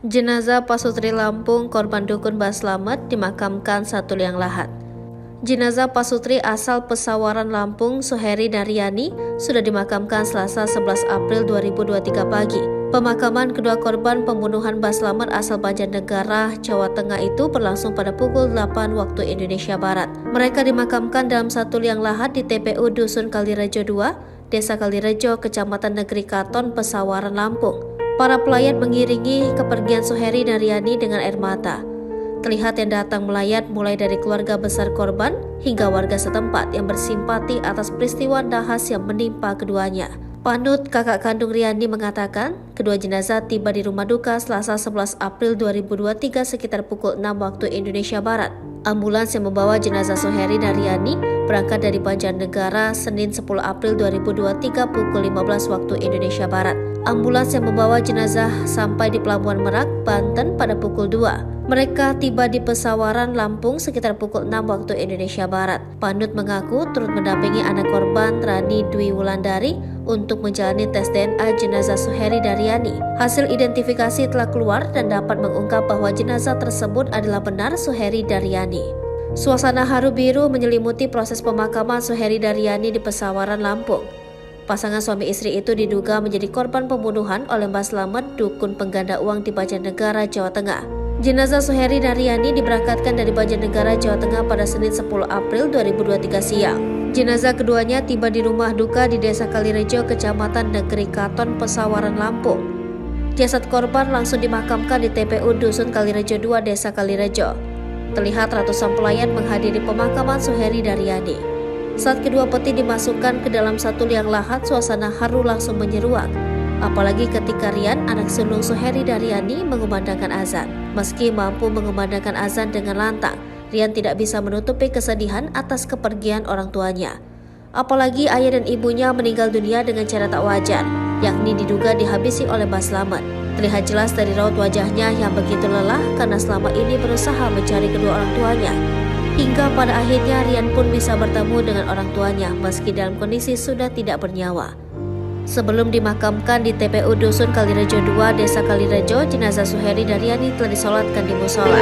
Jenazah Pasutri Lampung, korban dukun Mbah Slamet, dimakamkan satu liang lahat. Jenazah Pasutri asal Pesawaran Lampung, Suheri Naryani, sudah dimakamkan Selasa 11 April 2023 pagi. Pemakaman kedua korban pembunuhan Mbah Slamet asal Banjarnegara, Jawa Tengah itu berlangsung pada pukul 8 waktu Indonesia Barat. Mereka dimakamkan dalam satu liang lahat di TPU Dusun Kalirejo 2, Desa Kalirejo, Kecamatan Negeri Katon, Pesawaran, Lampung. Para pelayat mengiringi kepergian Suheri Naryani dengan air mata. Terlihat yang datang melayat mulai dari keluarga besar korban hingga warga setempat yang bersimpati atas peristiwa nahas yang menimpa keduanya. Panut, kakak kandung Riani, mengatakan kedua jenazah tiba di rumah duka Selasa 11 April 2023 sekitar pukul 6 waktu Indonesia Barat. Ambulans yang membawa jenazah Suheri Naryani berangkat dari Banjarnegara Senin 10 April 2023 pukul 15 waktu Indonesia Barat. Ambulans yang membawa jenazah sampai di Pelabuhan Merak, Banten pada pukul 2. Mereka tiba di Pesawaran, Lampung sekitar pukul 6 waktu Indonesia Barat. Panut mengaku turut mendampingi anak korban Rani Dwi Wulandari untuk menjalani tes DNA jenazah Suheri Naryani. Hasil identifikasi telah keluar dan dapat mengungkap bahwa jenazah tersebut adalah benar Suheri Naryani. Suasana haru biru menyelimuti proses pemakaman Suheri Naryani di Pesawaran, Lampung. Pasangan suami istri itu diduga menjadi korban pembunuhan oleh Mbah Slamet, dukun pengganda uang di Banjarnegara, Jawa Tengah. Jenazah Suheri Naryani diberangkatkan dari Banjarnegara, Jawa Tengah pada Senin 10 April 2023 siang. Jenazah keduanya tiba di rumah duka di Desa Kalirejo, Kecamatan Negeri Katon, Pesawaran, Lampung. Jasad korban langsung dimakamkan di TPU Dusun Kalirejo 2, Desa Kalirejo. Terlihat ratusan pelayat menghadiri pemakaman Suheri Naryani. Saat kedua peti dimasukkan ke dalam satu liang lahat, suasana haru langsung menyeruak. Apalagi ketika Rian, anak sulung Suheri Naryani, mengumandangkan azan. Meski mampu mengumandangkan azan dengan lantang, Rian tidak bisa menutupi kesedihan atas kepergian orang tuanya. Apalagi ayah dan ibunya meninggal dunia dengan cara tak wajar, yakni diduga dihabisi oleh Mbah Slamet. Terlihat jelas dari raut wajahnya yang begitu lelah karena selama ini berusaha mencari kedua orang tuanya. Hingga pada akhirnya Rian pun bisa bertemu dengan orang tuanya meski dalam kondisi sudah tidak bernyawa. Sebelum dimakamkan di TPU Dusun Kalirejo 2, Desa Kalirejo, jenazah Suheri Naryani telah disolatkan di musola.